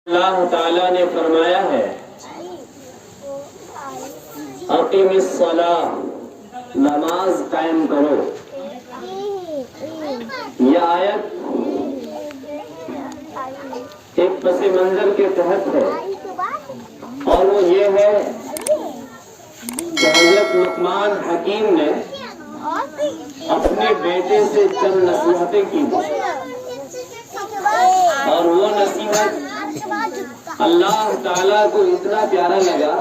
اللہ تعالیٰ نے فرمایا ہے اقیم الصلاۃ، نماز قائم کرو۔ یہ آیت ایک پس منظر کے تحت ہے، اور وہ یہ ہے کہ حضرت لقمان حکیم نے اپنے بیٹے سے چند نصیحتیں کی، اور وہ نصیحت اللہ تعالیٰ کو اتنا پیارا لگا،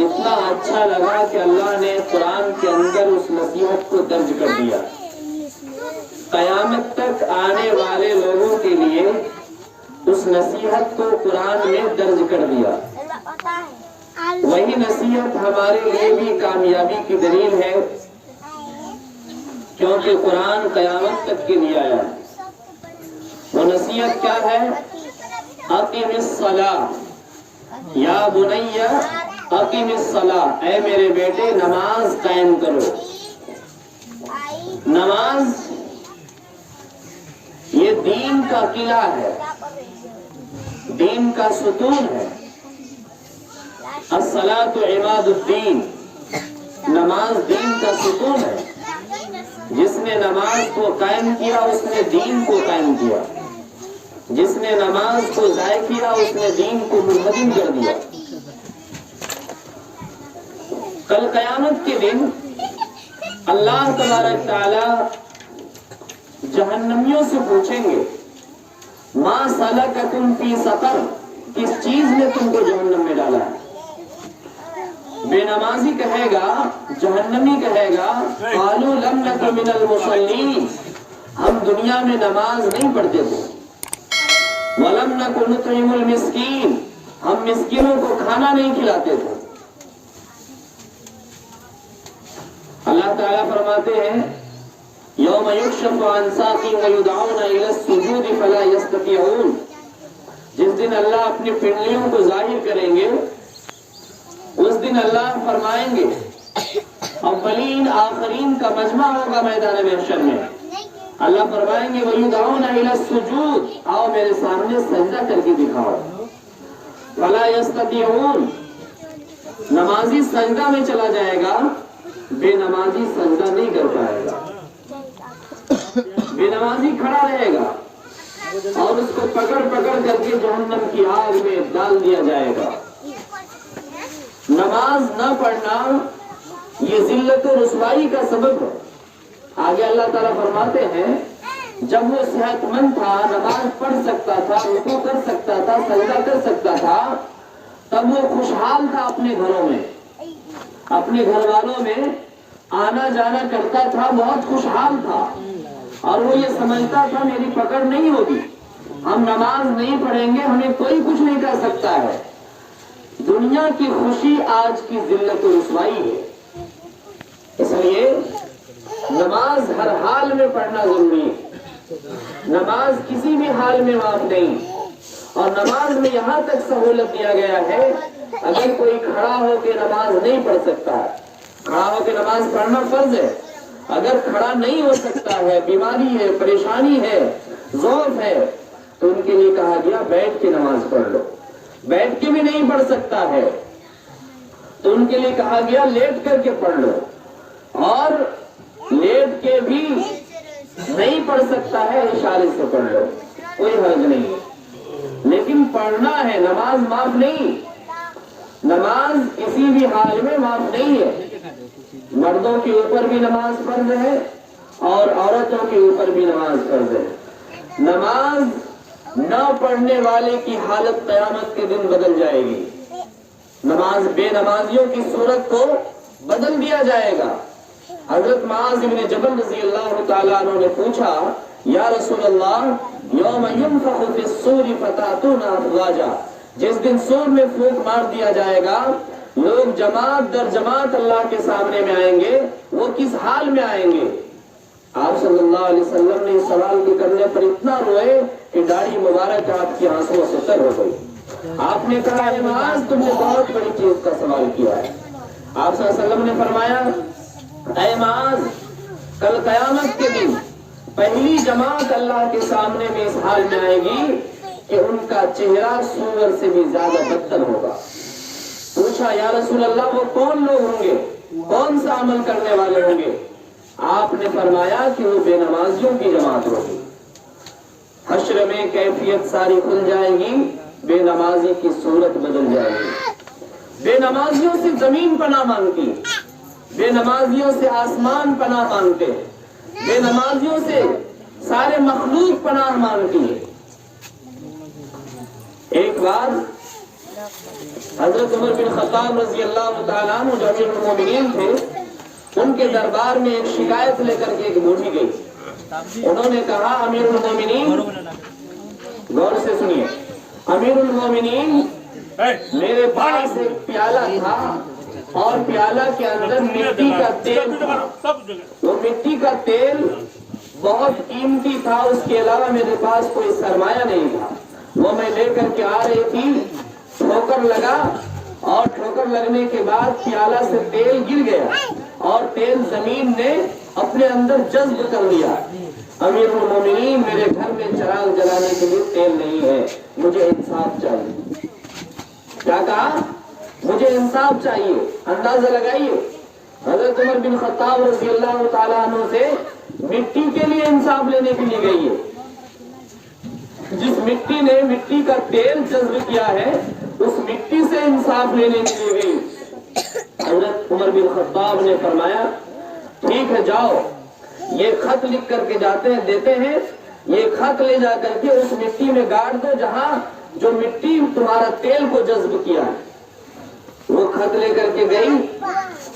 اتنا اچھا لگا کہ اللہ نے قرآن کے اندر اس نصیحت کو درج کر دیا۔ قیامت تک آنے والے لوگوں کے لیے اس نصیحت کو قرآن میں درج کر دیا۔ وہی نصیحت ہمارے لیے بھی کامیابی کی دلیل ہے، کیونکہ قرآن قیامت تک کے لیے آیا ہے۔ وہ نصیحت کیا ہے؟ اقیم الصلاۃ یا بنی اقیم الصلاۃ، اے میرے بیٹے نماز قائم کرو۔ نماز یہ دین کا قلعہ ہے، دین کا ستون ہے۔ الصلاۃ عماد الدین، نماز دین کا ستون ہے۔ جس نے نماز کو قائم کیا اس نے دین کو قائم کیا، جس نے نماز کو ضائع کیا اس نے دین کو منہدم کر دیا۔ کل قیامت کے دن اللہ تبارک تعالی جہنمیوں سے پوچھیں گے ما سلککم فی سقر، کس چیز نے تم کو جہنم میں ڈالا ہے؟ بے نمازی کہے گا، جہنمی کہے گا قالوا لم نک من المصلین، ہم دنیا میں نماز نہیں پڑھتے تھے۔ وَلَمْ نَكُ نُطْعِمُ الْمِسْكِينَ، ہم مسکینوں کو کھانا نہیں کھلاتے تھے۔ اللہ تعالیٰ فرماتے ہیں یوم یکشف عن ساق ویدعون الی السجود فلا یستطیعون، جس دن اللہ اپنی پنڈلیوں کو ظاہر کریں گے اس دن اللہ فرمائیں گے اولین آخرین کا مجمع ہوگا میدان محشر میں۔ اللہ فرمائیں گے وَيُدْعَوْنَ إِلَى السُّجُودِ، آؤ میرے سامنے سجدہ کر کے دکھاؤ۔ وَلَا يَسْتَطِيعُونَ، نمازی سجدہ میں چلا جائے گا، بے نمازی سجدہ نہیں کر پائے گا۔ بے نمازی کھڑا رہے گا اور اس کو پکڑ پکڑ کر کے جہنم کی آگ میں ڈال دیا جائے گا۔ نماز نہ پڑھنا یہ ذلت و رسوائی کا سبب ہے۔ آگے اللہ تعالیٰ فرماتے ہیں جب وہ صحت مند تھا، نماز پڑھ سکتا تھا، رکوع کر سکتا تھا، سجدہ کر سکتا تھا، تب وہ خوشحال تھا، اپنے گھروں میں اپنے گھر والوں میں آنا جانا کرتا تھا، بہت خوشحال تھا، اور وہ یہ سمجھتا تھا میری پکڑ نہیں ہوگی، ہم نماز نہیں پڑھیں گے ہمیں کوئی کچھ نہیں کر سکتا ہے۔ دنیا کی خوشی آج کی ذلت و رسوائی ہے۔ اس لیے نماز ہر حال میں پڑھنا ضروری ہے، نماز کسی بھی حال میں معاف نہیں، اور نماز میں یہاں تک سہولت دیا گیا ہے اگر کوئی کھڑا ہو کے نماز نہیں پڑھ سکتا ہے، کھڑا ہو کے نماز پڑھنا فرض ہے، اگر کھڑا نہیں ہو سکتا ہے، بیماری ہے، پریشانی ہے، ضعف ہے، تو ان کے لیے کہا گیا بیٹھ کے نماز پڑھ لو۔ بیٹھ کے بھی نہیں پڑھ سکتا ہے تو ان کے لیے کہا گیا لیٹ کر کے پڑھ لو، اور لیٹ کے بھی نہیں پڑھ سکتا ہے اشارے سے پڑھ لو، کوئی حرج نہیں، لیکن پڑھنا ہے، نماز معاف نہیں، نماز کسی بھی حال میں معاف نہیں ہے۔ مردوں کے اوپر بھی نماز فرض ہے اور عورتوں کے اوپر بھی نماز فرض ہے۔ نماز نہ پڑھنے والے کی حالت قیامت کے دن بدل جائے گی، نماز بے نمازیوں کی صورت کو بدل دیا جائے گا۔ حضرت معاذ بن جبل رضی اللہ تعالیٰ عنہ نے پوچھا یا رسول اللہ یوم ینفخ فی الصور فتأتون افواجا، جس دن سور میں پھونک مار دیا جائے گا لوگ جماعت در جماعت اللہ کے سامنے میں آئیں گے، وہ کس حال میں آئیں گے؟ آپ صلی اللہ علیہ وسلم نے اس سوال کے کرنے پر اتنا روئے کہ داڑھی مبارک آپ کی آنسوں سے تر ہو گئی۔ آپ نے کہا اے معاذ تم نے بہت بڑی چیز کا سوال کیا ہے۔ آپ صلی اللہ علیہ وسلم نے فرمایا اے معاذ کل قیامت کے دن پہلی جماعت اللہ کے سامنے میں اس حال میں آئے گی کہ ان کا چہرہ سور سے بھی زیادہ بدتر ہوگا۔ پوچھا یا رسول اللہ وہ کون لوگ ہوں گے، کون سا عمل کرنے والے ہوں گے؟ آپ نے فرمایا کہ وہ بے نمازیوں کی جماعت ہوگی۔ حشر میں کیفیت ساری کھل جائے گی، بے نمازی کی صورت بدل جائے گی۔ بے نمازیوں سے زمین پناہ مانگتی، بے نمازیوں سے آسمان پناہ مانگتے، بے نمازیوں سے سارے مخلوق پناہ مانگتی ہے۔ ایک بار حضرت عمر بن خطاب رضی اللہ تعالیٰ عنہ جو امیر المومنین تھے، ان کے دربار میں ایک شکایت لے کر کے ایک بوڑھی گئی۔ انہوں نے کہا امیر المومنین، غور سے سنیے، امیر المومنین میرے پاس ایک پیالہ تھا اور پیالہ کے اندر مٹی کا تیل تھا، وہ مٹی کا تیل بہت قیمتی تھا، اس کے علاوہ میرے پاس کوئی سرمایہ نہیں تھا، وہ میں لے کر کے آ رہی تھی، ٹھوکر لگا اور ٹھوکر لگنے کے بعد پیالہ سے تیل گر گیا اور تیل زمین نے اپنے اندر جذب کر لیا۔ امیر المومنین میرے گھر میں چراغ جلانے کے لیے تیل نہیں ہے، مجھے انصاف چاہیے۔ کیا کہا؟ مجھے انصاف چاہیے۔ اندازہ لگائیے، حضرت عمر بن خطاب رضی اللہ تعالیٰ عنہ سے مٹی کے لیے انصاف لینے کے لیے گئی ہے۔ جس مٹی نے مٹی کا تیل جذب کیا ہے، اس مٹی سے انصاف لینے کے لیے گئی۔ حضرت عمر بن خطاب نے فرمایا ٹھیک ہے جاؤ، یہ خط لکھ کر کے جاتے ہیں دیتے ہیں، یہ خط لے جا کر کے اس مٹی میں گاڑ دو جہاں جو مٹی تمہارا تیل کو جذب کیا ہے۔ وہ خط لے کر کے گئی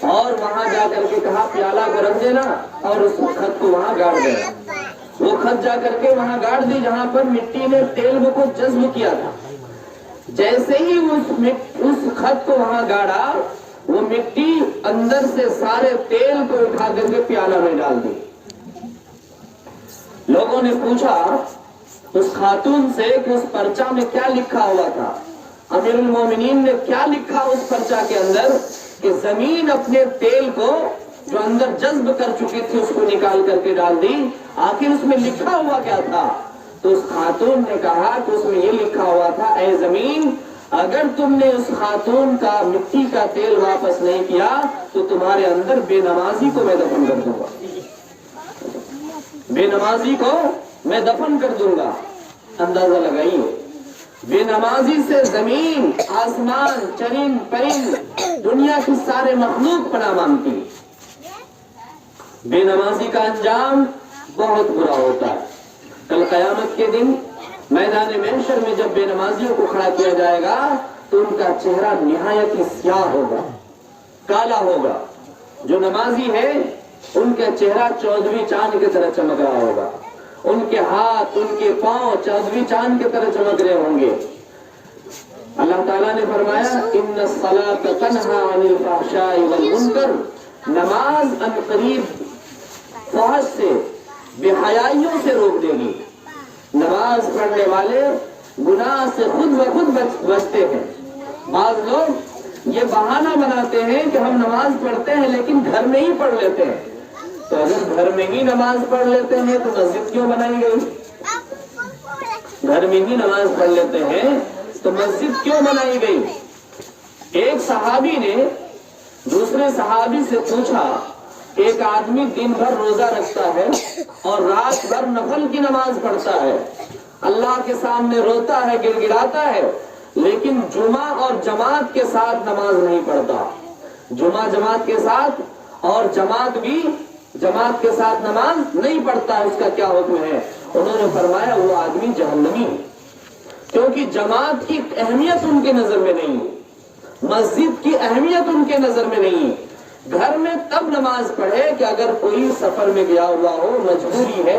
اور وہاں جا کر کے کہا پیالہ کو رکھ دینا اور اس خط کو وہاں گاڑ دینا۔ وہ خط جا کر کے وہاں گاڑ دی جہاں پر مٹی نے تیل کو جذب کیا تھا۔ جیسے ہی اس خط کو وہاں گاڑا، وہ مٹی اندر سے سارے تیل کو اٹھا کر کے پیالہ میں ڈال دی۔ لوگوں نے پوچھا اس خاتون سے کہ اس پرچہ میں کیا لکھا ہوا تھا؟ امیر المومنین نے کیا لکھا اس پرچہ کے اندر کہ زمین اپنے تیل کو جو اندر جذب کر چکی تھی اس کو نکال کر کے ڈال دی، آخر اس میں لکھا ہوا کیا تھا؟ تو اس خاتون نے کہا کہ اس میں یہ لکھا ہوا تھا اے زمین، اگر تم نے اس خاتون کا مٹی کا تیل واپس نہیں کیا تو تمہارے اندر بے نمازی کو میں دفن کر دوں گا، بے نمازی کو میں دفن کر دوں گا۔ اندازہ لگائیے، بے نمازی سے زمین، آسمان، چرند پرند، دنیا کی سارے مخلوق پناہ مانگتی۔ بے نمازی کا انجام بہت برا ہوتا ہے۔ کل قیامت کے دن میدان محشر میں جب بے نمازیوں کو کھڑا کیا جائے گا تو ان کا چہرہ نہایت ہی سیاہ ہوگا، کالا ہوگا۔ جو نمازی ہے ان کا چہرہ 14ویں چاند کی طرح چمک رہا ہوگا، ان کے ہاتھ، ان کے پاؤں 14ویں چاند کی طرح چمک رہے ہوں گے۔ اللہ تعالیٰ نے فرمایا ان الصلاۃ تنہی عن الفحشاء والمنکر، نماز ان قریب فحش سے، بے حیائیوں سے روک دے گی۔ نماز پڑھنے والے گناہ سے خود بخود بچتے ہیں۔ بعض لوگ یہ بہانہ بناتے ہیں کہ ہم نماز پڑھتے ہیں لیکن گھر میں ہی پڑھ لیتے ہیں۔ تو اگر گھر میں ہی نماز پڑھ لیتے ہیں تو مسجد کیوں بنائی گئی؟ گھر میں ہی نماز پڑھ لیتے ہیں تو مسجد کیوں بنائی گئی؟ ایک صحابی نے دوسرے صحابی سے پوچھا، ایک آدمی دن بھر روزہ رکھتا ہے اور رات بھر نفل کی نماز پڑھتا ہے، اللہ کے سامنے روتا ہے، گڑ گڑاتا ہے، لیکن جمعہ اور جماعت کے ساتھ نماز نہیں پڑھتا، جمعہ جماعت کے ساتھ اور جماعت بھی جماعت کے ساتھ نماز نہیں پڑھتا، اس کا کیا حکم ہے؟ انہوں نے فرمایا وہ آدمی جہنمی ہے، کیونکہ جماعت کی اہمیت ان کے نظر میں نہیں ہے، مسجد کی اہمیت ان کے نظر میں نہیں ہے۔ گھر میں تب نماز پڑھے کہ اگر کوئی سفر میں گیا ہوا ہو، مجبوری ہے،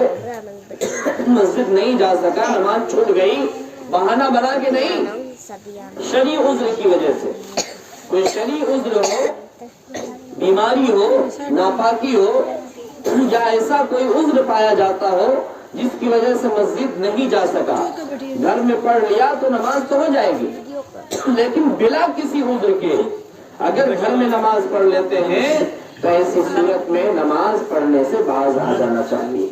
مسجد نہیں جا سکا، نماز چھوٹ گئی، بہانہ بنا کے نہیں، شرعی عذر کی وجہ سے، کوئی شرعی عذر ہو، بیماری ہو، ناپاکی ہو یا ایسا کوئی عذر پایا جاتا ہو جس کی وجہ سے مسجد نہیں جا سکا، گھر میں پڑھ لیا تو نماز تو ہو جائے گی، لیکن بلا کسی عذر کے اگر گھر میں نماز پڑھ لیتے ہیں تو ایسی صورت میں نماز پڑھنے سے باز آ جانا چاہیے،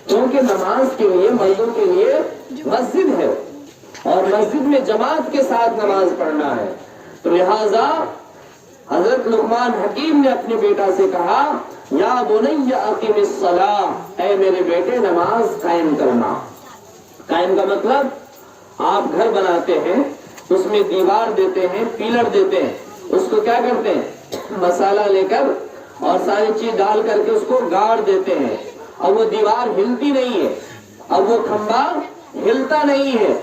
کیونکہ نماز کے لیے مردوں کے لیے مسجد ہے، اور مسجد میں جماعت کے ساتھ نماز پڑھنا ہے۔ تو لہذا حضرت لقمان حکیم نے اپنے بیٹا سے کہا یا بنی اقم الصلاۃ، اے میرے بیٹے نماز قائم کرنا۔ قائم کا مطلب آپ گھر بناتے ہیں، اس میں دیوار دیتے ہیں، پیلر دیتے ہیں، اس کو کیا کرتے ہیں مسالہ لے کر اور ساری چیز ڈال کر کے اس کو گاڑ دیتے ہیں۔ اب وہ دیوار ہلتی نہیں ہے، اب وہ کھمبا ہلتا نہیں ہے،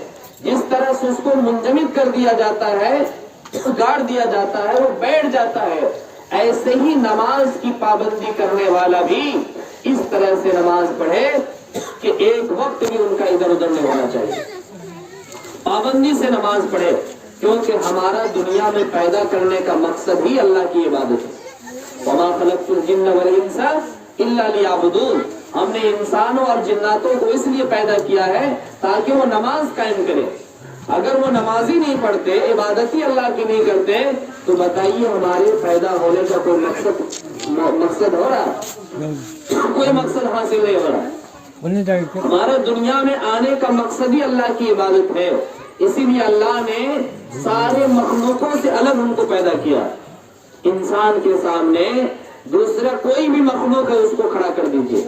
جس طرح سے اس کو منجمد کر دیا جاتا ہے، گاڑ دیا جاتا ہے، وہ بیٹھ جاتا ہے، ایسے ہی نماز کی پابندی کرنے والا بھی اس طرح سے نماز پڑھے کہ ایک وقت بھی ان کا ادھر ادھر نہیں ہونا چاہیے، پابندی سے نماز پڑھے، کیونکہ ہمارا دنیا میں پیدا کرنے کا مقصد ہی اللہ کی عبادت ہے۔ وما خلقت الجن والانس الا لیعبدون، ہم نے انسانوں اور جناتوں کو اس لیے پیدا کیا ہے تاکہ وہ نماز قائم کرے۔ اگر وہ نماز ہی نہیں پڑھتے، عبادت ہی اللہ کی نہیں کرتے، تو بتائیے ہمارے پیدا ہونے کا کوئی مقصد ہو رہا ہے؟ کوئی مقصد حاصل نہیں ہو رہا۔ ہمارا دنیا میں آنے کا مقصد ہی اللہ کی عبادت ہے، اسی لیے اللہ نے سارے مخلوقوں سے الگ ان کو پیدا کیا۔ انسان کے سامنے دوسرا کوئی بھی مخلوق ہے اس کو کھڑا کر دیجئے۔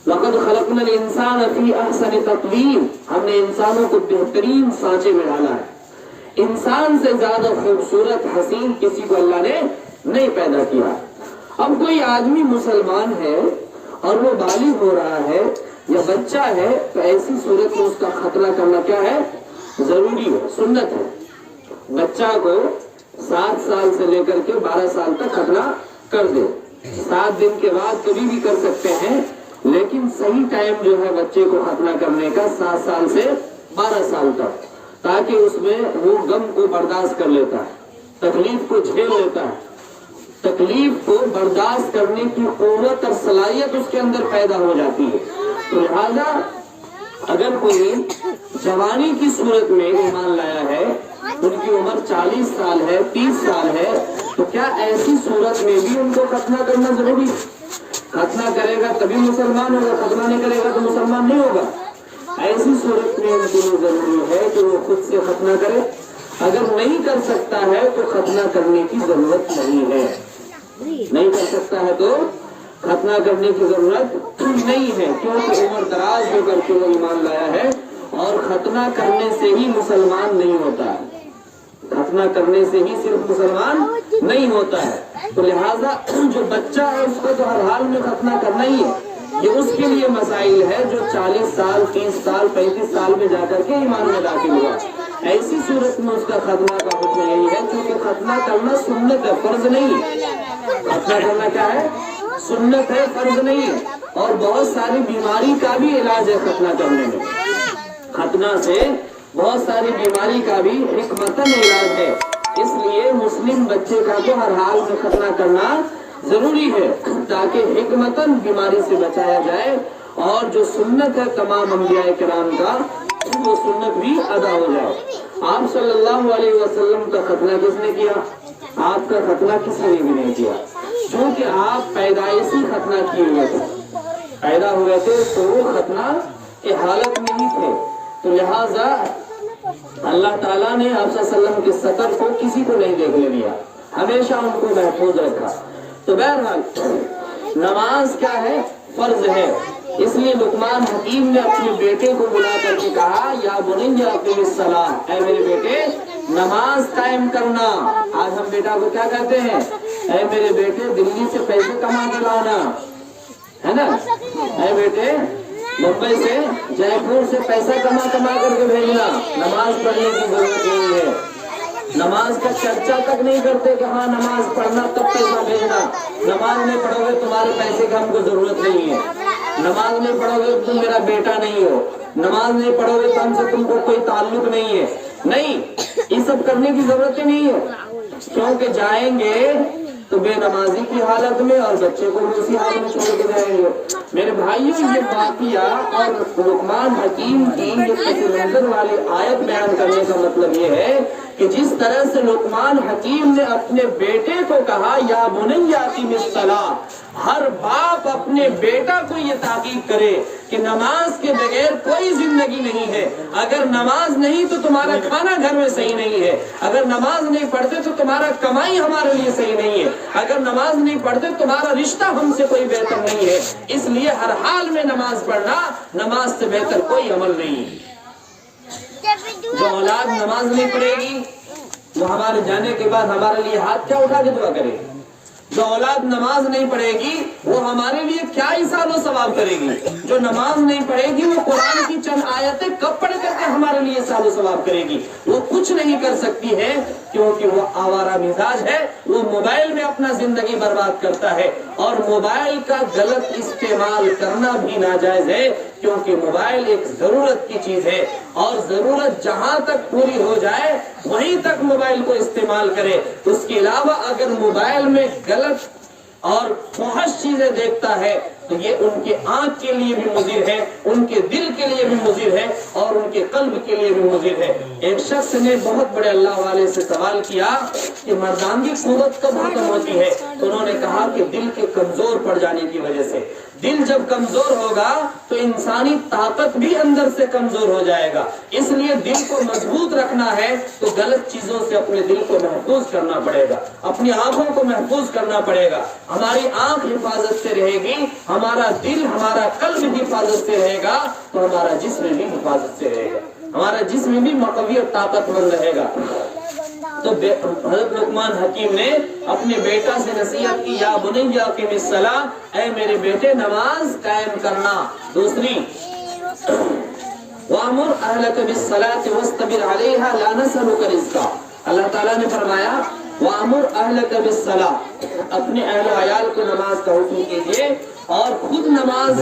لقد خلقنا الانسان فی احسن تقویم، ہم نے انسانوں کو بہترین سانچے میں ڈالا ہے۔ انسان سے زیادہ خوبصورت حسین کسی کو اللہ نے نہیں پیدا کیا۔ اب کوئی آدمی مسلمان ہے اور وہ بالغ ہو رہا ہے یا بچہ ہے، تو ایسی صورت میں اس کا ختنہ کرنا کیا ہے؟ ضروری ہے، سنت ہے۔ بچہ کو 7 سال سے لے کر کے 12 سال تک ختنہ کر دے، 7 دن کے بعد کبھی بھی کر سکتے ہیں، لیکن صحیح ٹائم جو ہے بچے کو ختنہ کرنے کا 7 سال سے 12 سال تک، تاکہ اس میں وہ غم کو برداشت کر لیتا ہے، تکلیف کو جھیل لیتا ہے، تکلیف کو برداشت کرنے کی قوت اور صلاحیت اس کے اندر پیدا ہو جاتی ہے۔ تو لہذا اگر کوئی جوانی کی صورت میں ایمان لایا ہے، ان کی عمر 40 سال ہے، 30 سال ہے، تو کیا ایسی صورت میں بھی ان کو ختنہ کرنا ضروری ہے؟ ختنہ کرے گا تبھی مسلمان ہوگا، ختنہ نہیں کرے گا تو مسلمان نہیں ہوگا۔ ایسی صورت میں ان کے لیے ضروری ہے کہ وہ خود سے ختنہ کرے، اگر نہیں کر سکتا ہے تو ختنہ کرنے کی ضرورت نہیں ہے، نہیں کر سکتا ہے تو ختنہ کرنے کی ضرورت نہیں ہے، کیونکہ عمر دراز ہو کر کے وہ ایمان لایا ہے، اور ختنہ کرنے سے ہی مسلمان نہیں ہوتا ہے، ختنہ کرنے سے ہی صرف مسلمان نہیں ہوتا ہے۔ تو لہٰذا جو بچہ ہے اس کو تو ہر حال میں ختنہ کرنا ہی ہے، یہ اس کے لیے مسائل ہے جو 40 سال 30 سال 35 سال میں جا کر کے ایمان میں داخل ہوا، ایسی صورت میں اس کا ختنہ کا حکم یہی ہے، کیونکہ ختنہ کرنا سنت ہے، فرض نہیں ہے۔ ختنہ کرنا کیا ہے؟ سنت ہے، فرض نہیں ہے، اور بہت ساری بیماری کا بھی علاج ہے ختنہ کرنے میں، ختنہ سے بہت ساری بیماری کا بھی حکمتاً علاج ہے، اس لیے مسلم بچے کا تو ہر حال میں ختنہ کرنا ضروری ہے، تاکہ حکمتاً بیماری سے بچایا جائے، اور جو سنت ہے تمام انبیاء کرام کا وہ سنت بھی ادا ہو جائے۔ آپ صلی اللہ علیہ وسلم کا ختنہ کس نے کیا؟ آپ کا ختنہ کسی نے بھی نہیں کیا، کیونکہ آپ پیدائشی ختنہ کیے ہوئے تھے، پیدا ہوئے تھے تو وہ ختنہ کی حالت میں ہی تھے، تو لہٰذا اللہ تعالیٰ نے آپ صلی اللہ علیہ وسلم کے سطر کو کسی کو نہیں دیکھنے دیا، ہمیشہ ان کو محفوظ رکھا۔ تو بہرحال نماز کیا ہے؟ فرض ہے، اس لیے لقمان حکیم نے اپنے بیٹے کو بلا کر کے کہا یا بنی اقم الصلاۃ، اے میرے بیٹے نماز قائم کرنا۔ آج ہم بیٹا کو کیا کہتے ہیں؟ اے میرے بیٹے دلی سے پیسے کما کے لانا، ہے نا، اے بیٹے ممبئی سے جے پور سے پیسہ کما کر کے بھیجنا، نماز پڑھنے کی ضرورت نہیں ہے۔ نماز کا چرچا تک نہیں کرتے کہ ہاں نماز پڑھنا تب پیسہ بھیجنا، نماز نہیں پڑھو گے تمہارے پیسے کی ہم کو ضرورت نہیں ہے، نماز نہیں پڑھو گے تم میرا بیٹا نہیں ہو، نماز نہیں پڑھو گے تو ہم سے تم کو کوئی تعلق نہیں ہے، نہیں، یہ سب کرنے کی ضرورت ہی نہیں ہے، کیونکہ جائیں گے تو بے نمازی کی حالت میں اور بچے کو بھی اسی حالت میں چھوڑ کے جائیں گے۔ میرے بھائیوں یہ واقعہ اور لقمان حکیم کی یہ پس منظر والی آیت بیان کرنے کا مطلب یہ ہے کہ جس طرح سے لقمان حکیم نے اپنے بیٹے کو کہا یا بنی اقم الصلاۃ، ہر باپ اپنے بیٹا کو یہ تاکید کرے کہ نماز کے بغیر کوئی زندگی نہیں ہے، اگر نماز نہیں تو تمہارا کھانا گھر میں صحیح نہیں ہے، اگر نماز نہیں پڑھتے تو تمہارا کمائی ہمارے لیے صحیح نہیں ہے، اگر نماز نہیں پڑھتے تمہارا رشتہ ہم سے کوئی بہتر نہیں ہے، اس لیے ہر حال میں نماز پڑھنا، نماز سے بہتر کوئی عمل نہیں ہے۔ جو اولاد نماز نہیں پڑھے گی وہ ہمارے جانے کے بعد ہمارے لیے ہاتھ کیا اٹھا کے دعا کرے گی؟ جو اولاد نماز نہیں پڑھے گی وہ ہمارے لیے کیا احسان و ثواب کرے گی؟ جو نماز نہیں پڑھے گی وہ قرآن کی چند آیتیں کب پڑھ کر کے ہمارے لیے احسان و ثواب کرے گی؟ وہ کچھ نہیں کر سکتی ہے کیونکہ وہ آوارہ مزاج ہے، وہ موبائل میں اپنا زندگی برباد کرتا ہے، اور موبائل کا غلط استعمال کرنا بھی ناجائز ہے، کیونکہ موبائل ایک ضرورت کی چیز ہے، اور ضرورت جہاں تک پوری ہو جائے وہیں تک موبائل کو استعمال کرے۔ اس کے علاوہ اگر موبائل میں غلط اور فحش چیزیں دیکھتا ہے تو یہ ان کے آنکھ کے لیے بھی مضر ہے، ان کے دل کے لیے بھی مضر ہے، اور ان کے قلب کے لیے بھی مضر ہے۔ ایک شخص نے بہت بڑے اللہ والے سے سوال کیا کہ مردانگی قوت کب ختم ہوتی ہے؟ تو انہوں نے کہا کہ دل کے کمزور پڑ جانے کی وجہ سے۔ دل جب کمزور ہوگا تو انسانی طاقت بھی اندر سے کمزور ہو جائے گا، اس لیے دل کو مضبوط رکھنا ہے تو غلط چیزوں سے اپنے دل کو محفوظ کرنا پڑے گا، اپنی آنکھوں کو محفوظ کرنا پڑے گا۔ ہماری آنکھ حفاظت سے رہے گی، ہمارا دل، ہمارا قلب حفاظت سے رہے گا، تو ہمارا جسم بھی حفاظت سے رہے گا، ہمارا جسم بھی مقوی اور طاقت مند رہے گا۔ تو حضرت لقمان حکیم نے اپنے بیٹا سے نصیحت کی، یا بنی اقم الصلاۃ، اے میرے بیٹے نماز قائم کرنا۔ دوسری، وَأَمُرْ أَهْلَكَ بِالصَّلَاةِ وَاسْتَبِرْ عَلَيْهَا لَا نَسْأَلُكَ رِزْقًا۔ اللہ تعالیٰ نے فرمایا وَأَمُرْ أَهْلَكَ بِالصَّلَاةِ، اپنے اہل و عیال کو نماز کا حکم کیجیے اور خود نماز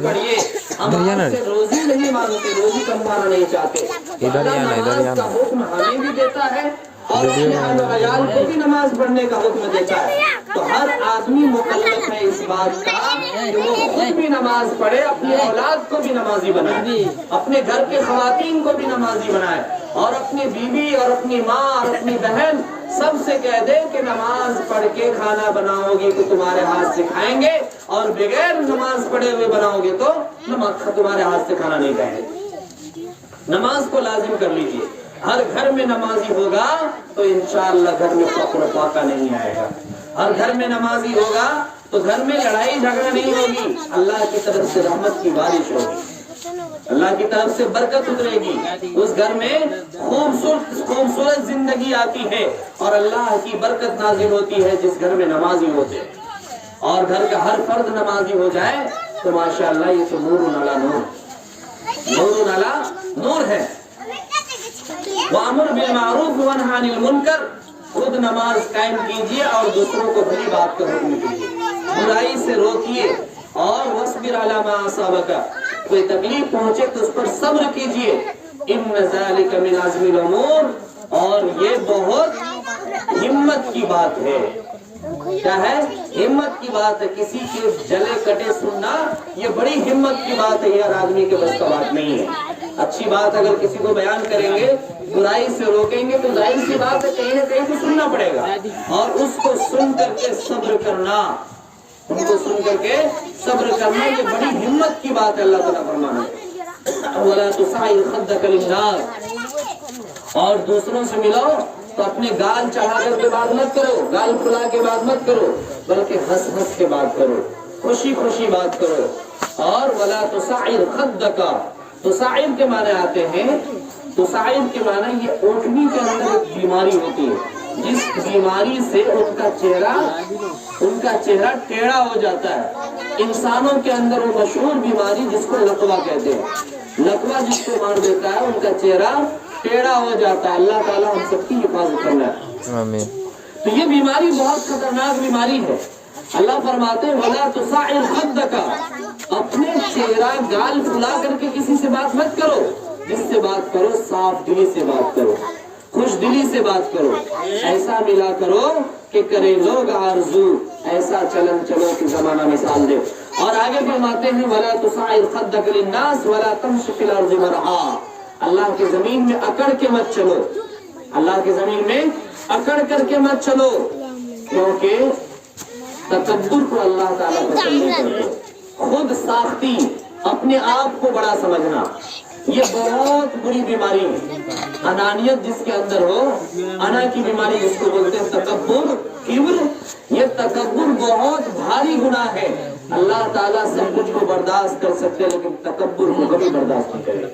پڑھیے۔ ہم آپ سے روزی نہیں مانگتے، روزی کمانا نہیں چاہتے، نماز کا حکم ہمیں بھی دیتا ہے اور اپنے اہل و عیال کو بھی نماز پڑھنے کا حکم دیتا ہے۔ تو ہر آدمی مکلف ہے اس بات کا کہ وہ خود بھی نماز پڑھے، اپنی اولاد کو بھی نمازی بنائے، اپنے گھر کے خواتین کو بھی نمازی بنائے، اور اپنی بیوی اور اپنی ماں اور اپنی بہن سب سے کہہ دے کہ نماز پڑھ کے کھانا بناؤ گی تو تمہارے ہاتھ سے کھائیں گے، اور بغیر نماز پڑھے ہوئے بناؤ گے تو تمہارے ہاتھ سے کھانا نہیں کھائیں گے۔ نماز کو لازم کر لیجیے، ہر گھر میں نمازی ہوگا تو انشاءاللہ گھر میں فقر و فاقہ نہیں آئے گا، ہر گھر میں نمازی ہوگا تو گھر میں لڑائی جھگڑا نہیں ہوگی، اللہ کی طرف سے رحمت کی بارش ہوگی، اللہ کی طرف سے برکت اترے گی، اس گھر میں خوبصورت زندگی آتی ہے، اور اللہ کی برکت نازل ہوتی ہے جس گھر میں نمازی ہوتے ہیں، اور گھر کا ہر فرد نمازی ہو جائے تو ماشاءاللہ یہ تو نور علی نور، نور علی نور ہے۔ وَأَمُرْ بِالْمَعْرُوفِ وَانْهَ عَنِ الْمُنْكَرِ، خود نماز قائم کیجیے اور دوسروں کو بھلی بات کا حکم کیجیے، برائی سے روکیے، اور وَاصْبِرْ عَلَىٰ مَا أَصَابَكَ، کوئی تکلیف پہنچے تو اس پر صبر کیجیے، إِنَّ ذَلِكَ مِنْ عَزْمِ الْأُمُورِ، اور یہ بہت ہمت کی بات ہے۔ کیا ہے؟ ہمت کی بات ہے، کسی کے جلے کٹے سننا یہ بڑی ہمت کی بات ہے، یہ ہر آدمی کے بس کا بات نہیں ہے۔ اچھی بات اگر کسی کو بیان کریں گے، برائی سے روکیں گے، تو ظاہر سی بات ہے کہیں نہ کہیں تو سننا پڑے گا، اور اس کو سن کر کے صبر کرنا، ان کو سن کر کے صبر کرنا یہ بڑی ہمت کی بات ہے۔ اللہ تعالیٰ فرمانا وَلَا تُصَعِّرْ خَدَّكَ لِلنَّاسِ، اور دوسروں سے ملو تو اپنے گال چڑھا کر کے بات مت کرو، گال پھلا کے بات مت کرو، بلکہ ہنس ہنس کے بات کرو، خوشی خوشی بات کرو۔ اور وَلَا تُصَعِّرْ خَدَّكَ، تُصَعِّرْ کے معنی آتے ہیں، تُصَعِّرْ کے معنی یہ اونٹنی کے اندر ایک بیماری ہوتی ہے، جس بیماری سے ان کا چہرہ ٹیڑھا ہو جاتا ہے۔ انسانوں کے اندر وہ مشہور بیماری جس کو لقوہ کہتے ہیں، لقوہ جس کو مار دیتا ہے ان کا چہرہ ٹیڑھا ہو جاتا ہے۔ اللہ تعالیٰ ہم سب کی حفاظت کرنا ہے۔ آمین۔ تو یہ بیماری بہت خطرناک بیماری ہے۔ اللہ فرماتے ہیں وَلَا تُصَعِّرْ خَدَّكَ، اپنے چہرہ گال پھلا کر کے کسی سے بات مت کرو، جس سے بات کرو صاف دلی سے بات کرو، خوش دلی سے بات کرو، ایسا ملا کرو کہ کرے لوگ آرزو، ایسا چلن چلو کہ زمانہ مثال دے۔ اور آگے فرماتے ہیں وَلَا تُصَعِّرْ خَدَّكَ لِلنَّاسِ وَلَا تَمْشِ فِي الْأَرْضِ مَرْحًا، اللہ کی زمین میں اکڑ کے مت چلو، اللہ کی زمین میں اکڑ کر کے مت چلو، کیونکہ تکبر کو اللہ تعالیٰ پسند نہیں کرتے۔ خود ساختی، اپنے آپ کو بڑا سمجھنا، یہ بہت بری بیماری ہے۔ انانیت جس کے اندر ہو، انا کی بیماری جس کو بولتے ہیں تکبر، کبر، یہ تکبر بہت بھاری گناہ ہے۔ اللہ تعالیٰ سب کچھ کو برداشت کر سکتے لیکن تکبر کو کبھی برداشت نہیں کرے۔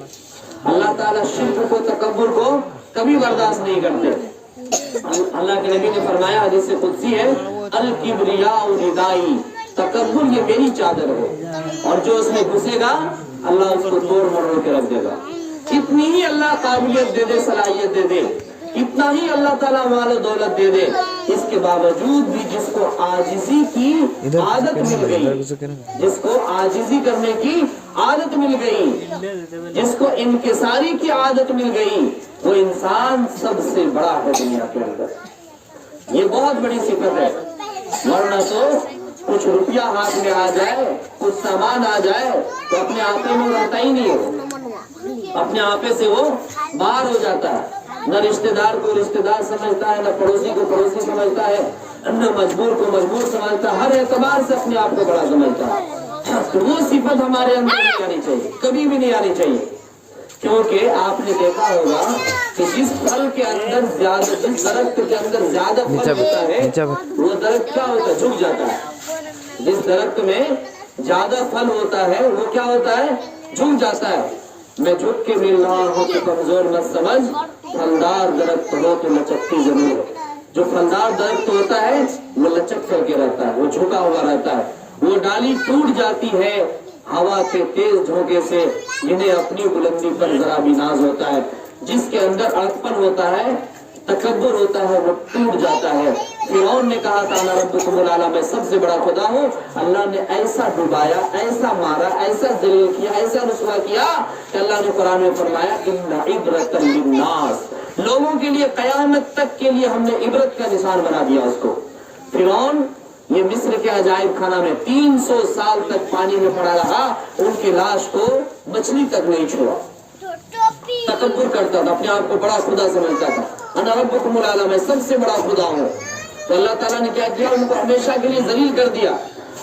اللہ تعالیٰ شرک کو، تکبر کو کبھی برداشت نہیں کرتے۔ اللہ کے نبی نے فرمایا، حدیث قدسی ہے، الکبریاء ردائی، تکبر یہ میری چادر ہے، اور جو اس میں گھسے گا اللہ اس کو توڑ مروڑ کے رکھ دے گا۔ کتنی ہی اللہ قابلیت دے دے، صلاحیت دے دے، کتنا ہی اللہ تعالیٰ مال و دولت دے دے، اس کے باوجود بھی جس کو عاجزی کی عادت مل گئی، جس کو عاجزی کرنے کی عادت مل گئی، جس کو انکساری کی عادت مل گئی، وہ انسان سب سے بڑا ہے دنیا کے اندر۔ یہ بہت بڑی صفت ہے، ورنہ تو کچھ روپیہ ہاتھ میں آ جائے، کچھ سامان آ جائے تو اپنے آپے میں رہتا ہی نہیں ہے، اپنے آپے سے وہ باہر ہو جاتا ہے۔ نہ رشتہ دار کو رشتہ دار سمجھتا ہے، نہ پڑوسی کو پڑوسی سمجھتا ہے، نہ مجبور کو مجبور سمجھتا ہے، ہر اعتبار سے اپنے آپ کو بڑا سمجھتا ہے۔ تو وہ صفت ہمارے اندر نہیں آنی چاہیے، کبھی بھی نہیں آنی چاہیے، کیونکہ آپ نے دیکھا ہوگا کہ جس پھل کے اندر زیادہ، جس درخت کے اندر زیادہ پھل ہوتا ہے وہ درخت کیا ہوتا ہے؟ جھک جاتا ہے۔ جس درخت میں زیادہ پھل ہوتا ہے وہ کیا ہوتا ہے؟ جھک جاتا ہے۔ میں جھک کے مل رہا ہوں تو کمزور مت سمجھ، پھلدار درخت ہو تو لچکتی ضرور ہے۔ جو پھلدار درخت ہوتا ہے وہ لچک کر کے رہتا ہے، وہ جھکا ہوا رہتا ہے، وہ ڈالی ٹوٹ جاتی ہے ہوا کے تیز جھونکے سے، جنہیں اپنی بلندی پر ذرا بھی ناز ہوتا ہے۔ جس کے اندر اڑپن ہوتا ہے، تکبر ہوتا ہے، وہ ٹوٹ جاتا ہے۔ فرعون نے کہا تھا انا ربکم الاعلی، میں سب سے بڑا خدا ہوں، اللہ نے ایسا ڈبایا، ایسا مارا، ایسا ذلیل کیا، ایسا رسوا کیا کہ اللہ نے قرآن میں فرمایا ان عبرۃ للناس، لوگوں کے لیے قیامت تک کے لیے ہم نے عبرت کا نشان بنا دیا اس کو۔ فرعون یہ مصر کے عجائب خانہ میں 300 سال تک پانی میں پڑا رہا، ان کی لاش کو مچھلی تک نہیں چھوڑا۔ تکبر کرتا تھا، اپنے آپ کو بڑا خدا سمجھتا تھا، انا ربکم الاعلی، میں سب سے بڑا خدا ہوں۔ تو اللہ تعالیٰ نے کیا کیا؟ ان کو ہمیشہ کے لیے ذلیل کر دیا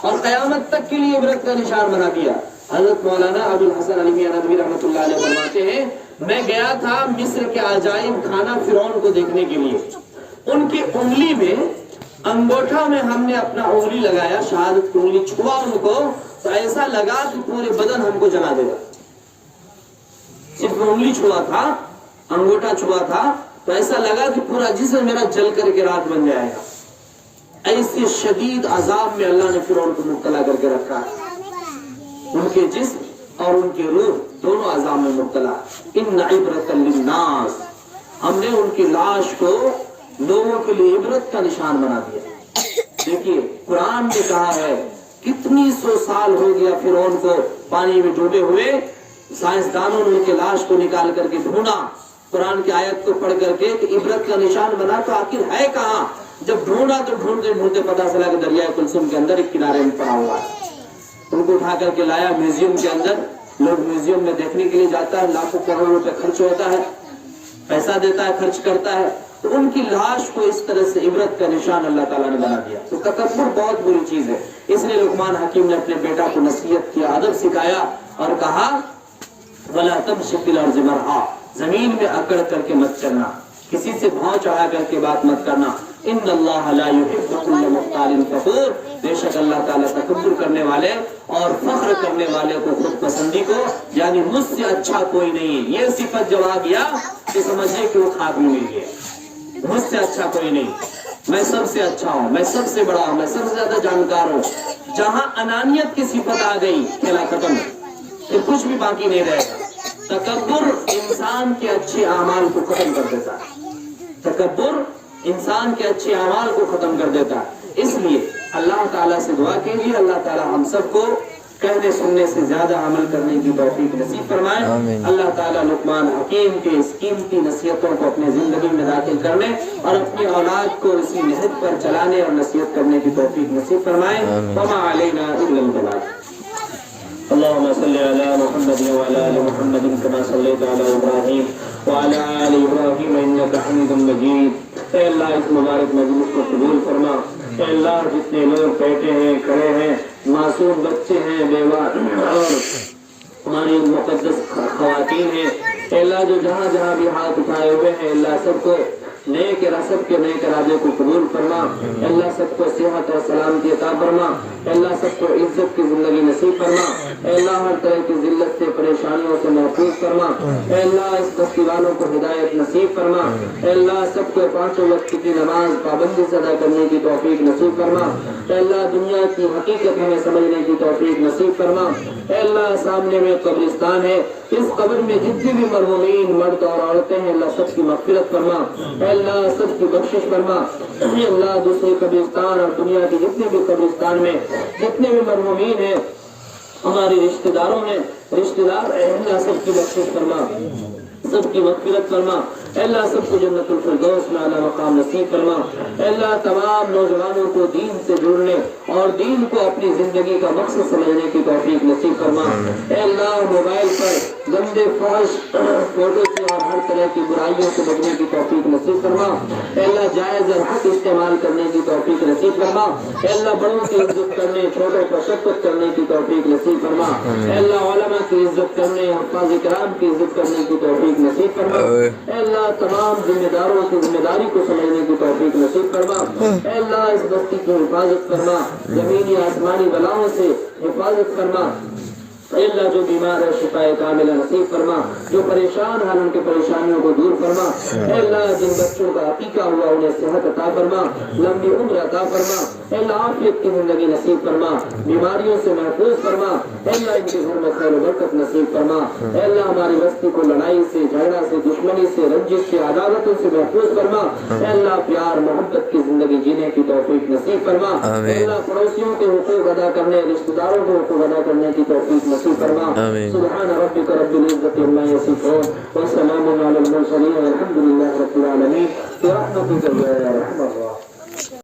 اور قیامت تک کے لیے عبرت کا نشان بنا دیا۔ حضرت مولانا ابوالحسن علی میاں ندوی رحمۃ اللہ علیہ فرماتے ہیں، میں گیا تھا مصر کے عجائب خانہ فرعون کو دیکھنے کے لیے، ان کی انگلی میں، انگوٹھا میں ہم نے اپنا انگلی لگایا، شہادت کی انگلی چھوا ان کو تو ایسا لگا کہ پورے بدن ہم کو جلا دے گا۔ صرف انگلی چھوا تھا، انگوٹھا چھوا تھا تو ایسا لگا کہ پورا جسم میرا جل کر کے راکھ بن جائے گا۔ ایسے شدید عذاب میں اللہ نے فرعون کو مبتلا کر کے رکھا، ان کے جسم اور ان کی روح دونوں عذاب میں مبتلا۔ ان عبرۃ للناس، ہم نے ان کی لاش کو لوگوں کے لیے عبرت کا نشان بنا دیا۔ دیکھیے قرآن نے کہا ہے کتنی 100 سال ہو گیا فرعون کو پانی میں ڈوبے ہوئے، سائنسدانوں نے ان کے لاش کو نکال کر کے ڈھونڈا، قرآن کی آیت کو پڑھ کر کے کہ عبرت کا نشان بنا تو آخر ہے کہاں؟ جب ڈھونڈا تو ڈھونڈتے ڈھونڈتے پتا چلا کہ دریائے کلثوم کے اندر ایک کنارے میں پڑا ہوا ہے۔ ان کو اٹھا کر کے لایا میوزیم کے اندر، لوگ میوزیم میں دیکھنے کے لیے جاتا ہے، لاکھوں کروڑوں روپے خرچ ہوتا ہے، پیسہ دیتا ہے، خرچ کرتا ہے، تو ان کی لاش کو اس طرح سے عبرت کا نشان اللہ تعالیٰ نے بنا دیا۔ تو تکبر بہت بری چیز ہے، اس لیے لقمان حکیم نے اپنے بیٹا کو نصیحت کیا، ادب سکھایا اور کہا وَلَا تَمْشِ فِي الْأَرْضِ مَرْحًا، زمین میں اکڑ کر کے مت چلنا، کسی سے بھاؤ چڑھا کر کے بات مت کرنا۔ ان اللہ لا يحب كل مختال فخور، بے شک اللہ تعالیٰ تکبر کرنے والے اور فخر کرنے والے کو، خود پسندی کو، یعنی مجھ سے اچھا کوئی نہیں، یہ صفت جب آ گیا تو سمجھے کہ وہ خاک میں مل گیا۔ مجھ سے اچھا کوئی نہیں، میں سب سے اچھا ہوں، میں سب سے بڑا ہوں، میں سب سے زیادہ جانکار ہوں۔ جہاں انانیت کی صفت آ گئی کھیلا ختم، پھر کچھ بھی باقی نہیں رہے گا۔ تکبر انسان کے اچھے اعمال کو ختم کر دیتا ہے، تکبر انسان کے اچھے اعمال کو ختم کر دیتا ہے۔ اس لیے اللہ تعالیٰ سے دعا کیجیے اللہ تعالیٰ ہم سب کو کہنے سننے سے زیادہ عمل کرنے کی توفیق نصیب فرمائے۔ اللہ تعالیٰ لقمان حکیم کے اس قیمتی نصیحتوں کو اپنے زندگی میں داخل کرنے اور اپنی اولاد کو اسی نہج پر چلانے اور نصیحت کرنے کی توفیق نصیب فرمائے۔ وما علینا الا البلاغ۔ اللهم صل على محمد وعلى آل محمد كما صليت على إبراهيم وعلى آل إبراهيم إنك حميد مجيد۔ اے اللہ اس مبارک مجلس کو قبول فرما۔ اے اللہ جتنے لوگ بیٹھے ہیں، کھڑے ہیں، معصوم بچے ہیں، بیوہ اور ہماری مقدس خواتین ہیں، اے اللہ جو جہاں جہاں بھی ہاتھ اٹھائے ہوئے ہیں، اللہ سب کو نیک سب کے نیک ارادے کو قبول فرما۔ اے اللہ سب کو صحت اور سلامتی عطا فرما۔ اے اللہ سب کو عزت کی زندگی نصیب فرما۔ اے اللہ ہر طرح کی ذلت سے، پریشانیوں سے محفوظ فرما۔ اے اللہ اس بستی والوں کو ہدایت نصیب فرما۔ اے اللہ سب کو پانچوں وقت کی نماز پابندی سے ادا کرنے کی توفیق نصیب فرما۔ اے اللہ دنیا کی حقیقت ہمیں سمجھنے کی توفیق نصیب فرما۔ اے اللہ سامنے میں قبرستان ہے، اس قبر میں جتنے بھی مرحومین مرد اور عورتیں ہیں، اللہ سب کی مغفرت فرما۔ اے اللہ سب کی بخشش فرما۔ اے اللہ دوسرے قبرستان اور دنیا کے جتنے بھی قبرستان میں جتنے بھی مرحومین ہیں، ہمارے رشتہ داروں ہیں، رشتہ دار اے اللہ سب کی بخشش فرما، سب کی مغفرت فرما۔ اے اللہ سب کو جنت الفردوس میں اعلیٰ مقام نصیب فرما۔ اے اللہ تمام نوجوانوں کو دین سے جڑنے اور دین کو اپنی زندگی کا مقصد سمجھنے کی توفیق نصیب فرما۔ اے اللہ موبائل پر گندے فحش فوٹو سے اور ہر طرح کی برائیوں سے بچنے کی توفیق نصیب فرما۔ اے اللہ جائز اور حق استعمال کرنے کی توفیق نصیب فرما۔ اے اللہ بڑوں کی عزت کرنے، چھوٹوں پر شفقت کرنے کی توفیق نصیب فرما۔ اے اللہ علماء کی عزت کرنے، حفاظ کرام کی عزت کرنے کی توفیق نصیب فرما۔ اے اللہ تمام ذمہ داروں کی ذمہ داری کو سمجھنے کی توفیق نصیب فرما۔ اے اللہ اس بستی کی حفاظت فرما، زمینی آسمانی بلاؤں سے حفاظت فرما۔ اے اللہ جو بیمار ہے شفاء کاملہ نصیب فرما، جو پریشان ہیں ان کی پریشانیوں کو دور فرما۔ اے اللہ جن بچوں کا عقیقہ ہوا انہیں صحت عطا فرما، لمبی عمر عطا فرما۔ اے اللہ عافیت کی زندگی نصیب فرما، بیماریوں سے محفوظ فرما۔ اے اللہ ان کے گھر میں خیر و برکت نصیب فرما۔ اے اللہ ہماری بستی کو لڑائی سے، جھگڑا سے، دشمنی سے، رنجش سے، عداوتوں سے محفوظ فرما۔ اے اللہ پیار محبت کی زندگی جینے کی توفیق نصیب فرما۔ اے اللہ پڑوسیوں کے حقوق ادا کرنے، رشتہ داروں کے حقوق ادا کرنے کی توفیق نصیب فرما۔ سبحان ربک رب العزة عما یصفون وسلام علی المرسلین والحمد للہ رب العالمین برحمتک یا ارحم الراحمین۔